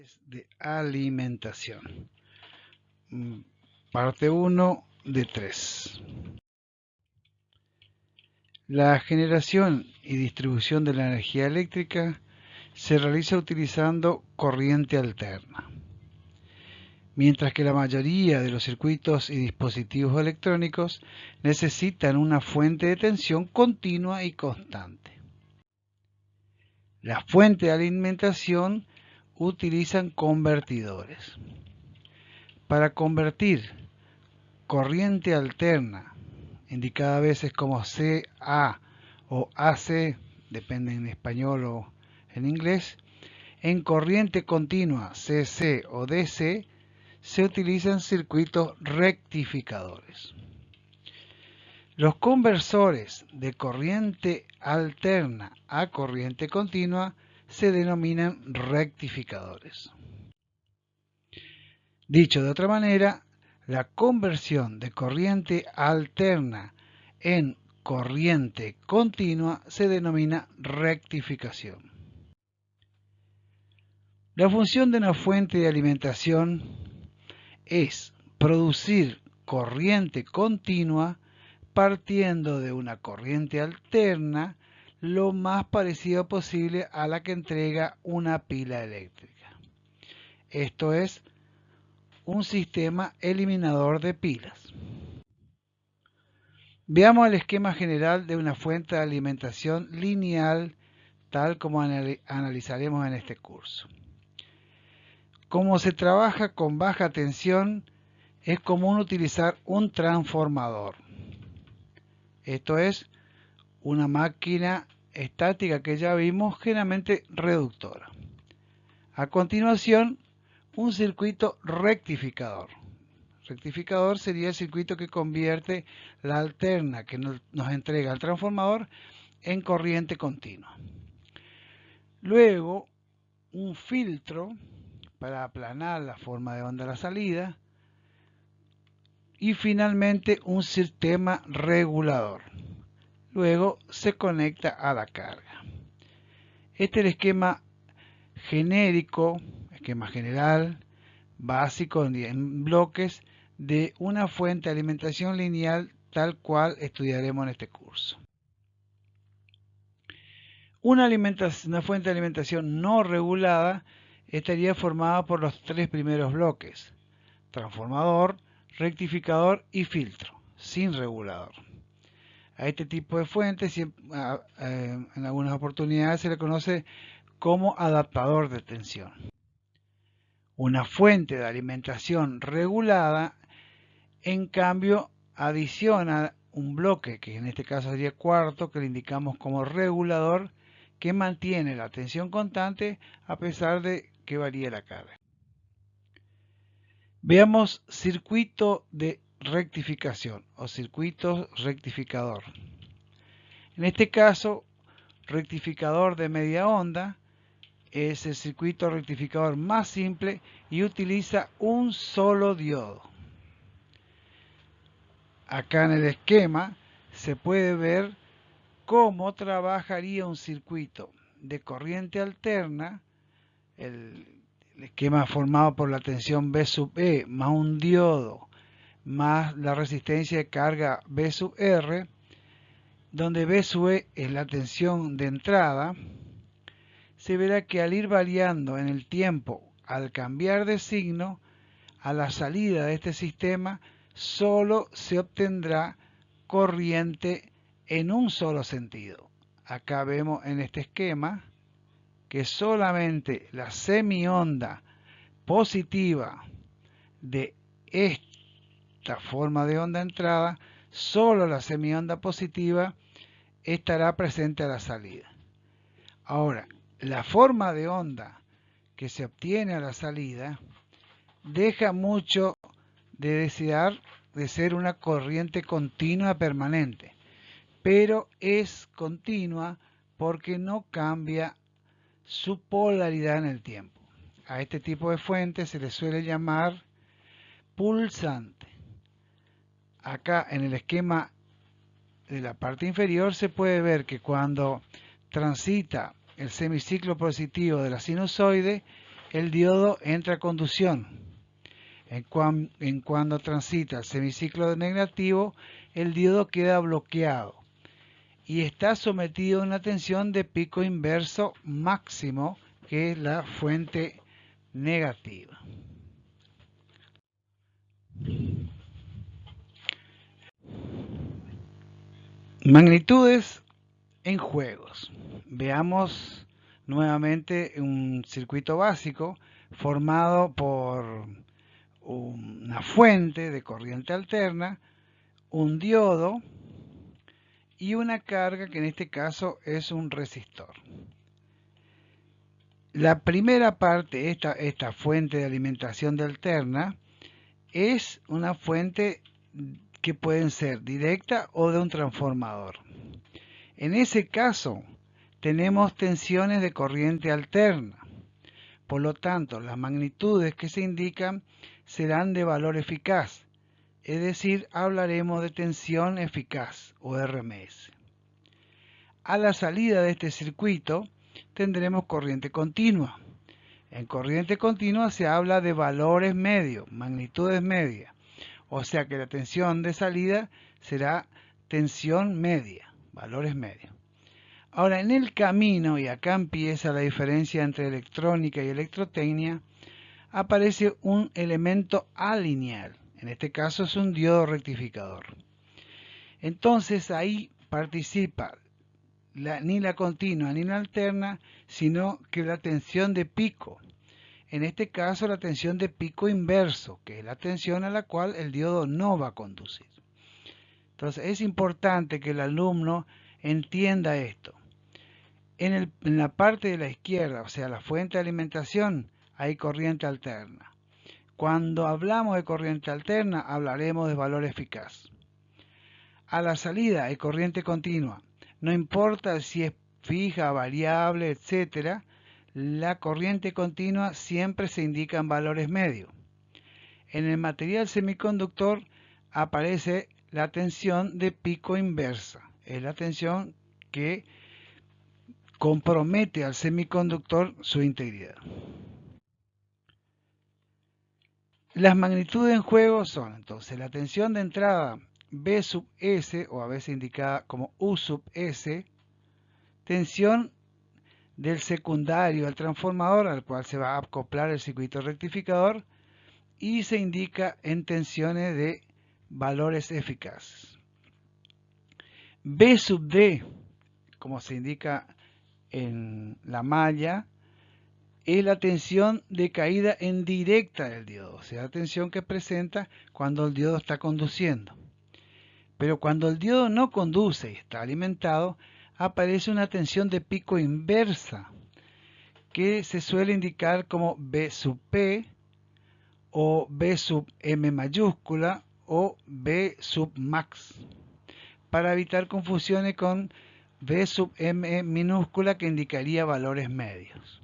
fuentes de alimentación. Parte 1 de 3. La generación y distribución de la energía eléctrica se realiza utilizando corriente alterna, mientras que la mayoría de los circuitos y dispositivos electrónicos necesitan una fuente de tensión continua y constante. Las fuentes de alimentación utilizan convertidores. Para convertir corriente alterna, indicada a veces como CA o AC, depende en español o en inglés, en corriente continua CC o DC, se utilizan circuitos rectificadores. Los conversores de corriente alterna a corriente continua se denominan rectificadores. Dicho de otra manera, la conversión de corriente alterna en corriente continua se denomina rectificación. La función de una fuente de alimentación es producir corriente continua partiendo de una corriente alterna lo más parecido posible a la que entrega una pila eléctrica. Esto es un sistema eliminador de pilas. Veamos el esquema general de una fuente de alimentación lineal tal como analizaremos en este curso. Como se trabaja con baja tensión, es común utilizar un transformador. Esto es una máquina estática que ya vimos, generalmente reductora. A continuación, un circuito rectificador. Rectificador sería el circuito que convierte la alterna que nos entrega el transformador en corriente continua. Luego, un filtro para aplanar la forma de onda a la salida. Y finalmente, un sistema regulador. Luego se conecta a la carga. Este es el esquema genérico, esquema general, básico en bloques de una fuente de alimentación lineal tal cual estudiaremos en este curso. Una fuente de alimentación no regulada estaría formada por los tres primeros bloques: transformador, rectificador y filtro, sin regulador. A este tipo de fuentes en algunas oportunidades se le conoce como adaptador de tensión. Una fuente de alimentación regulada, en cambio, adiciona un bloque, que en este caso sería cuarto, que le indicamos como regulador, que mantiene la tensión constante a pesar de que varíe la carga. Veamos circuito de rectificación o circuito rectificador. En este caso, rectificador de media onda es el circuito rectificador más simple y utiliza un solo diodo. Acá en el esquema se puede ver cómo trabajaría un circuito de corriente alterna, el esquema formado por la tensión V sub E más un diodo más la resistencia de carga V sub R, donde V sub E es la tensión de entrada. Se verá que al ir variando en el tiempo, al cambiar de signo, a la salida de este sistema solo se obtendrá corriente en un solo sentido. Acá vemos en este esquema que solamente la semionda positiva de esta forma de onda entrada, solo la semionda positiva estará presente a la salida. Ahora, la forma de onda que se obtiene a la salida deja mucho de desear de ser una corriente continua permanente, pero es continua porque no cambia su polaridad en el tiempo. A este tipo de fuente se le suele llamar pulsante. Acá en el esquema de la parte inferior se puede ver que cuando transita el semiciclo positivo de la sinusoide, el diodo entra a conducción. En cuando transita el semiciclo negativo, el diodo queda bloqueado y está sometido a una tensión de pico inverso máximo, que es la fuente negativa. Magnitudes en juegos. Veamos nuevamente un circuito básico formado por una fuente de corriente alterna, un diodo y una carga, que en este caso es un resistor. La primera parte, esta fuente de alimentación de alterna, es una fuente que puede ser directa o de un transformador. En ese caso, tenemos tensiones de corriente alterna. Por lo tanto, las magnitudes que se indican serán de valor eficaz, es decir, hablaremos de tensión eficaz o RMS. A la salida de este circuito tendremos corriente continua. En corriente continua se habla de valores medios, magnitudes medias, o sea que la tensión de salida será tensión media, valores medios. Ahora, en el camino, y acá empieza la diferencia entre electrónica y electrotecnia, aparece un elemento alineal. En este caso es un diodo rectificador. Entonces ahí participa ni la continua ni la alterna, sino que la tensión de pico. En este caso la tensión de pico inverso, que es la tensión a la cual el diodo no va a conducir. Entonces es importante que el alumno entienda esto. En la parte de la izquierda, o sea, la fuente de alimentación, hay corriente alterna. Cuando hablamos de corriente alterna, hablaremos de valor eficaz. A la salida hay corriente continua. No importa si es fija, variable, etc. La corriente continua siempre se indica en valores medios. En el material semiconductor aparece la tensión de pico inversa. Es la tensión que compromete al semiconductor su integridad. Las magnitudes en juego son entonces la tensión de entrada B sub S, o a veces indicada como U sub S, tensión del secundario al transformador al cual se va a acoplar el circuito rectificador, y se indica en tensiones de valores eficaces. B sub D, como se indica en la malla, es la tensión de caída en directa del diodo, o sea, la tensión que presenta cuando el diodo está conduciendo. Pero cuando el diodo no conduce y está alimentado, aparece una tensión de pico inversa, que se suele indicar como B sub P, o B sub M mayúscula, o B sub max, para evitar confusiones con B sub M minúscula, que indicaría valores medios.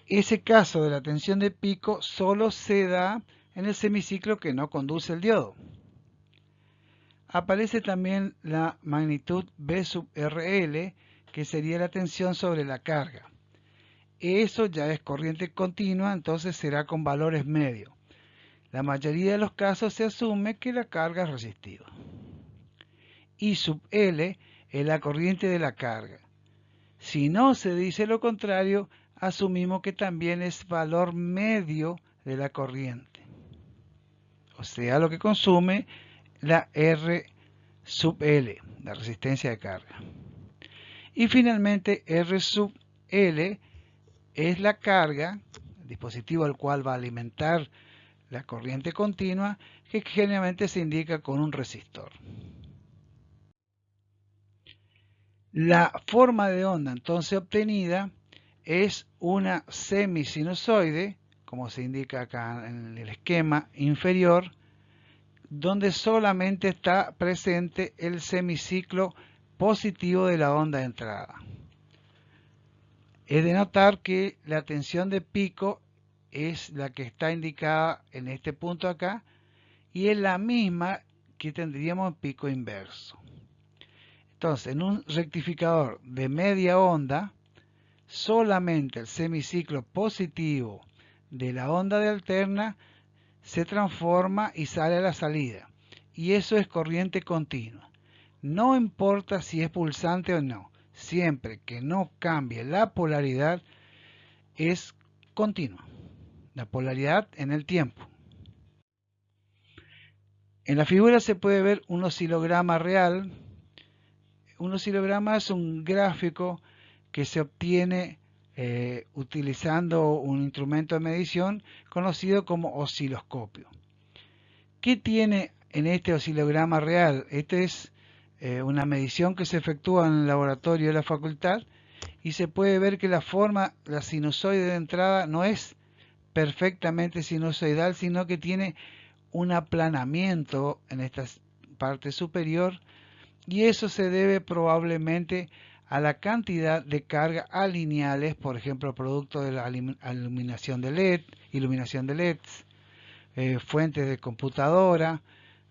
Ese caso de la tensión de pico solo se da en el semiciclo que no conduce el diodo. Aparece también la magnitud B sub RL, que sería la tensión sobre la carga. Eso ya es corriente continua, entonces será con valores medios. La mayoría de los casos se asume que la carga es resistiva. I sub L es la corriente de la carga. Si no se dice lo contrario, asumimos que también es valor medio de la corriente, o sea, lo que consume la R sub L, la resistencia de carga. Y finalmente R sub L es la carga, el dispositivo al cual va a alimentar la corriente continua, que generalmente se indica con un resistor. La forma de onda entonces obtenida es una semisinusoide, como se indica acá en el esquema inferior, donde solamente está presente el semiciclo positivo de la onda de entrada. Es de notar que la tensión de pico es la que está indicada en este punto acá, y es la misma que tendríamos en pico inverso. Entonces, en un rectificador de media onda, solamente el semiciclo positivo de la onda de alterna se transforma y sale a la salida. Y eso es corriente continua. No importa si es pulsante o no, siempre que no cambie la polaridad es continua. La polaridad en el tiempo. En la figura se puede ver un oscilograma real. Un oscilograma es un gráfico que se obtiene utilizando un instrumento de medición conocido como osciloscopio. ¿Qué tiene en este oscilograma real? Este es una medición que se efectúa en el laboratorio de la facultad y se puede ver que la sinusoide de entrada no es perfectamente sinusoidal, sino que tiene un aplanamiento en esta parte superior, y eso se debe probablemente a la cantidad de cargas alineales, por ejemplo, producto de la iluminación de LEDs, fuentes de computadora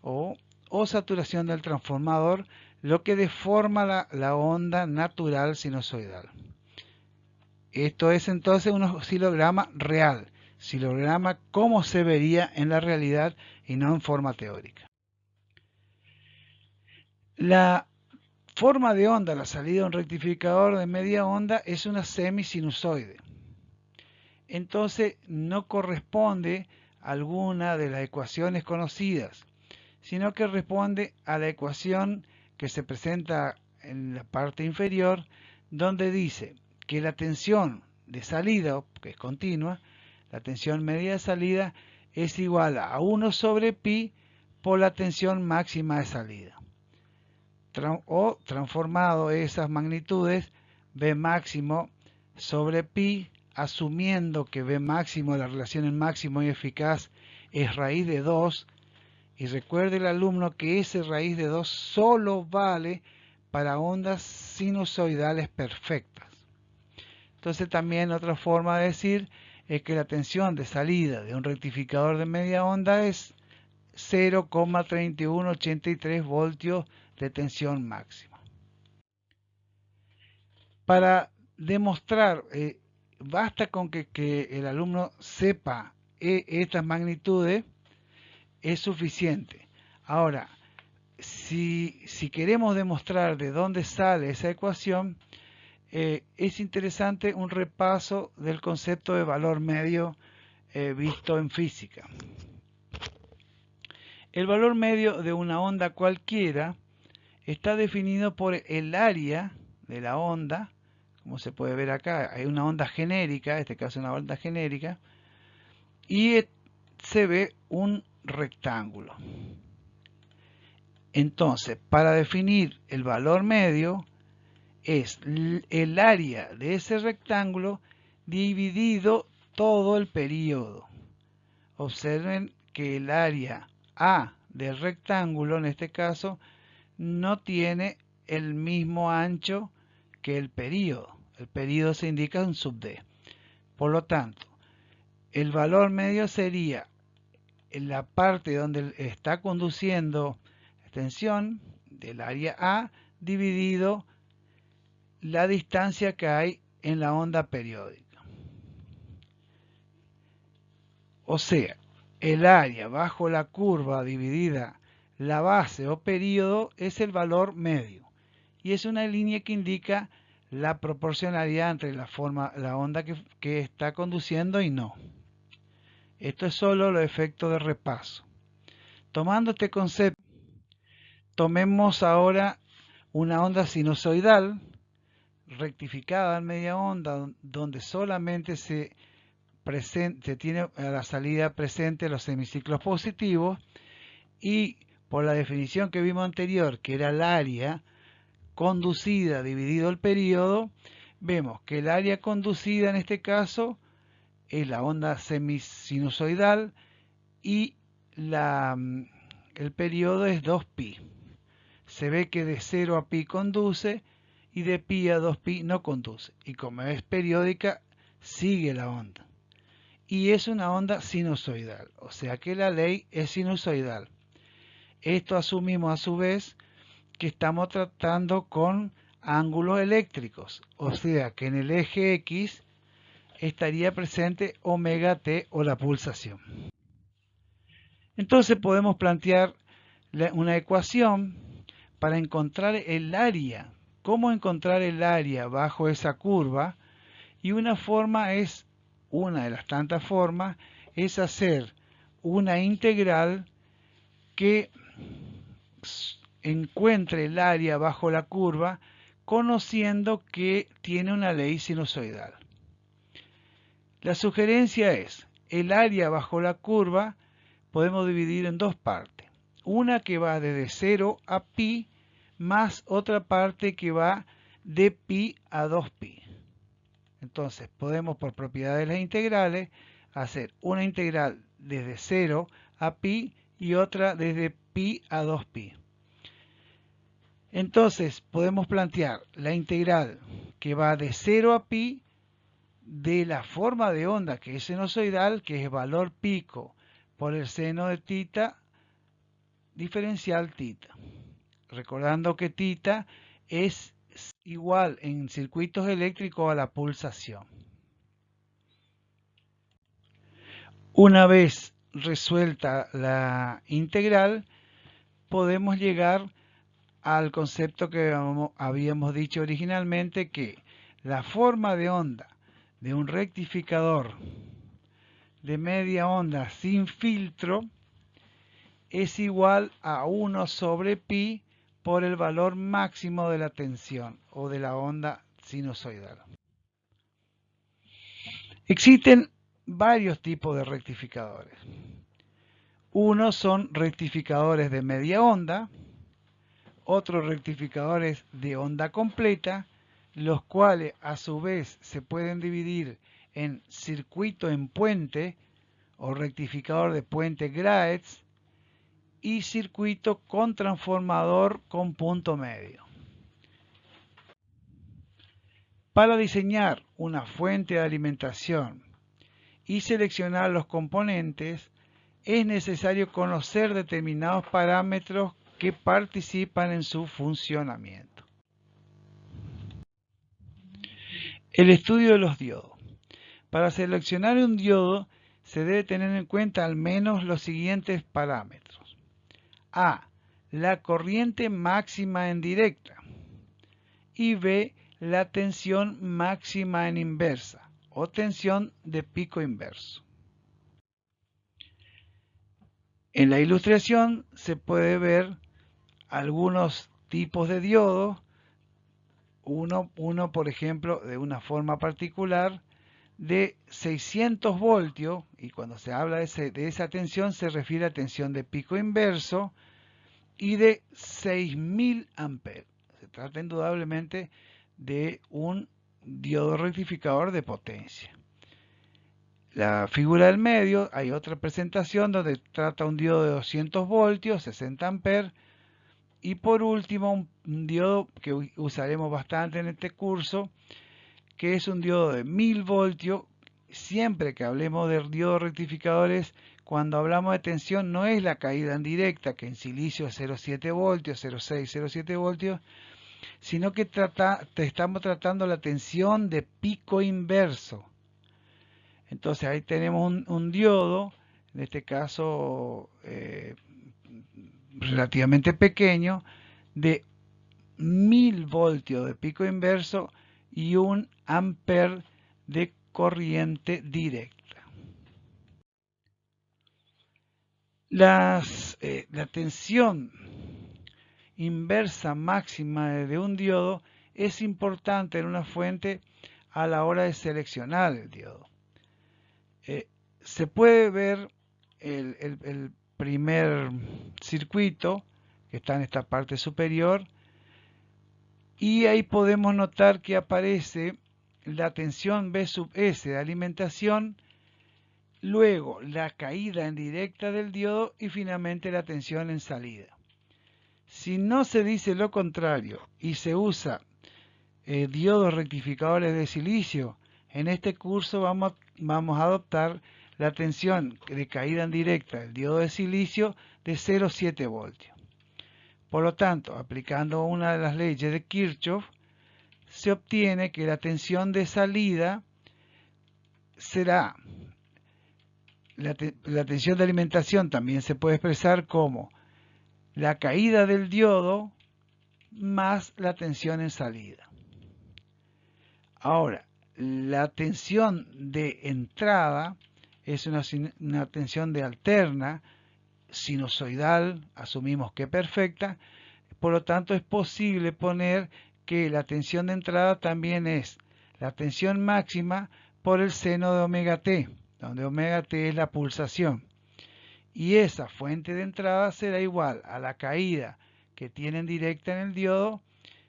o saturación del transformador, lo que deforma la onda natural sinusoidal. Esto es entonces un oscilograma real, oscilograma como se vería en la realidad y no en forma teórica. La forma de onda, la salida de un rectificador de media onda es una semisinusoide. Entonces no corresponde a alguna de las ecuaciones conocidas, sino que responde a la ecuación que se presenta en la parte inferior, donde dice que la tensión de salida, que es continua, la tensión media de salida es igual a 1 sobre pi por la tensión máxima de salida. O transformado esas magnitudes, B máximo sobre pi, asumiendo que B máximo, la relación en máximo y eficaz, es raíz de 2, y recuerde el alumno que ese raíz de 2 solo vale para ondas sinusoidales perfectas. Entonces también otra forma de decir es que la tensión de salida de un rectificador de media onda es 0,3183 voltios de tensión máxima. Para demostrar, basta con que el alumno sepa estas magnitudes, es suficiente. Ahora, si queremos demostrar de dónde sale esa ecuación, es interesante un repaso del concepto de valor medio visto en física. El valor medio de una onda cualquiera está definido por el área de la onda, como se puede ver acá, hay una onda genérica, en este caso una onda genérica, y se ve un rectángulo. Entonces, para definir el valor medio, es el área de ese rectángulo dividido todo el período. Observen que el área A del rectángulo, en este caso, no tiene el mismo ancho que el período. El período se indica en sub D. Por lo tanto, el valor medio sería en la parte donde está conduciendo la tensión del área A dividido la distancia que hay en la onda periódica. O sea, el área bajo la curva dividida la base o período es el valor medio. Y es una línea que indica la proporcionalidad entre la onda que está conduciendo y no. Esto es solo los efectos de repaso. Tomando este concepto, tomemos ahora una onda sinusoidal rectificada en media onda, donde solamente se tiene a la salida presente los semiciclos positivos, y por la definición que vimos anterior, que era el área conducida dividido el período, vemos que el área conducida en este caso es la onda semisinusoidal y el periodo es 2pi. Se ve que de 0 a pi conduce y de pi a 2pi no conduce. Y como es periódica, sigue la onda. Y es una onda sinusoidal, o sea que la ley es sinusoidal. Esto asumimos a su vez que estamos tratando con ángulos eléctricos, o sea que en el eje X estaría presente omega t o la pulsación. Entonces podemos plantear una ecuación para encontrar el área. ¿Cómo encontrar el área bajo esa curva? Y una de las tantas formas, es hacer una integral que encuentre el área bajo la curva, conociendo que tiene una ley sinusoidal. La sugerencia es, el área bajo la curva podemos dividir en dos partes. Una que va desde 0 a pi, más otra parte que va de pi a 2pi. Entonces podemos, por propiedad de las integrales, hacer una integral desde 0 a pi y otra desde pi a 2pi. Entonces podemos plantear la integral que va de 0 a pi de la forma de onda que es sinusoidal, que es valor pico por el seno de tita diferencial tita. Recordando que tita es igual en circuitos eléctricos a la pulsación. Una vez resuelta la integral, podemos llegar al concepto que habíamos dicho originalmente, que la forma de onda de un rectificador de media onda sin filtro es igual a 1 sobre pi por el valor máximo de la tensión o de la onda sinusoidal. Existen varios tipos de rectificadores. Unos son rectificadores de media onda, otros rectificadores de onda completa, los cuales a su vez se pueden dividir en circuito en puente o rectificador de puente Graetz y circuito con transformador con punto medio. Para diseñar una fuente de alimentación y seleccionar los componentes, es necesario conocer determinados parámetros que participan en su funcionamiento. El estudio de los diodos. Para seleccionar un diodo se debe tener en cuenta al menos los siguientes parámetros. A. La corriente máxima en directa. Y B. La tensión máxima en inversa o tensión de pico inverso. En la ilustración se puede ver algunos tipos de diodos. Uno, por ejemplo, de una forma particular, de 600 voltios, y cuando se habla de esa tensión se refiere a tensión de pico inverso, y de 6000 amperes. Se trata indudablemente de un diodo rectificador de potencia. La figura del medio, hay otra presentación donde trata un diodo de 200 voltios, 60 amperes, y por último un diodo que usaremos bastante en este curso, que es un diodo de 1000 voltios. Siempre que hablemos de diodos rectificadores, cuando hablamos de tensión no es la caída en directa, que en silicio es 0,7 voltios, 0,6, 0,7 voltios, sino que estamos tratando la tensión de pico inverso. Entonces ahí tenemos un diodo, en este caso relativamente pequeño, de 1000 voltios de pico inverso y 1 amper de corriente directa. La tensión inversa máxima de un diodo es importante en una fuente a la hora de seleccionar el diodo. Se puede ver el primer circuito que está en esta parte superior, y ahí podemos notar que aparece la tensión B sub S de alimentación, luego la caída en directa del diodo y finalmente la tensión en salida. Si no se dice lo contrario y se usa diodos rectificadores de silicio, en este curso vamos a adoptar la tensión de caída en directa del diodo de silicio de 0,7 voltios. Por lo tanto, aplicando una de las leyes de Kirchhoff, se obtiene que la tensión de salida será, la tensión de alimentación también se puede expresar como la caída del diodo más la tensión en salida. Ahora, la tensión de entrada es una tensión de alterna, sinusoidal, asumimos que perfecta, por lo tanto es posible poner que la tensión de entrada también es la tensión máxima por el seno de omega t, donde omega t es la pulsación. Y esa fuente de entrada será igual a la caída que tienen directa en el diodo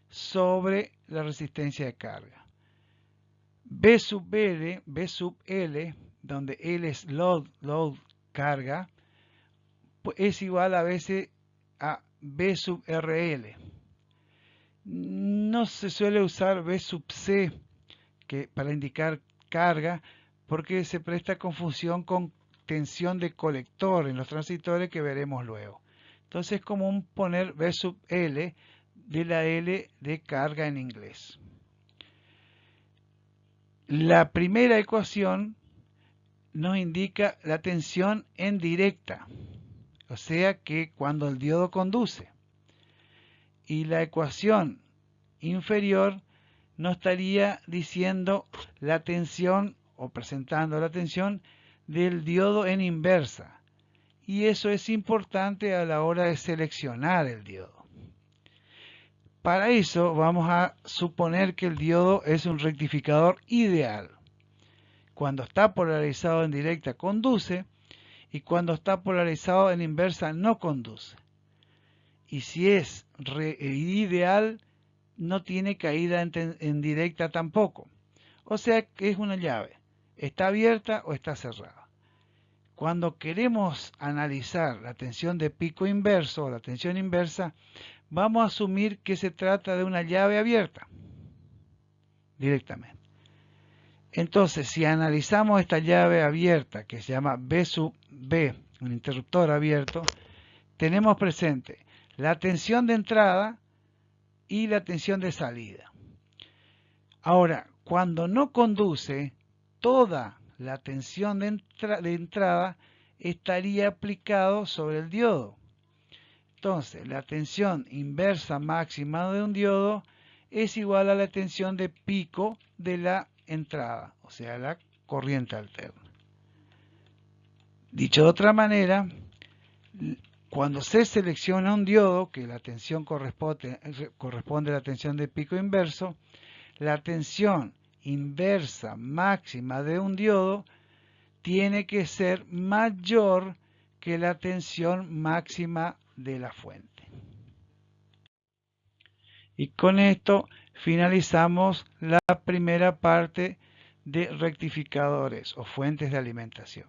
sobre la resistencia de carga. B sub L, donde L es load, carga, pues es igual a veces a B sub RL. No se suele usar B sub C para indicar carga porque se presta confusión con tensión de colector en los transistores que veremos luego. Entonces es común poner B sub L de la L de carga en inglés. La primera ecuación nos indica la tensión en directa, o sea que cuando el diodo conduce. Y la ecuación inferior nos estaría diciendo la tensión o presentando la tensión del diodo en inversa. Y eso es importante a la hora de seleccionar el diodo. Para eso vamos a suponer que el diodo es un rectificador ideal. Cuando está polarizado en directa conduce y cuando está polarizado en inversa no conduce. Y si es ideal, no tiene caída en directa tampoco. O sea que es una llave. ¿Está abierta o está cerrada? Cuando queremos analizar la tensión de pico inverso o la tensión inversa, vamos a asumir que se trata de una llave abierta directamente. Entonces, si analizamos esta llave abierta que se llama B sub B, un interruptor abierto, tenemos presente la tensión de entrada y la tensión de salida. Ahora, cuando no conduce, toda la tensión de entrada estaría aplicado sobre el diodo. Entonces, la tensión inversa máxima de un diodo es igual a la tensión de pico de la entrada, o sea, la corriente alterna. Dicho de otra manera, cuando se selecciona un diodo, que la tensión corresponde a la tensión de pico inverso, la tensión inversa máxima de un diodo tiene que ser mayor que la tensión máxima de la fuente. Y con esto finalizamos la primera parte de rectificadores o fuentes de alimentación.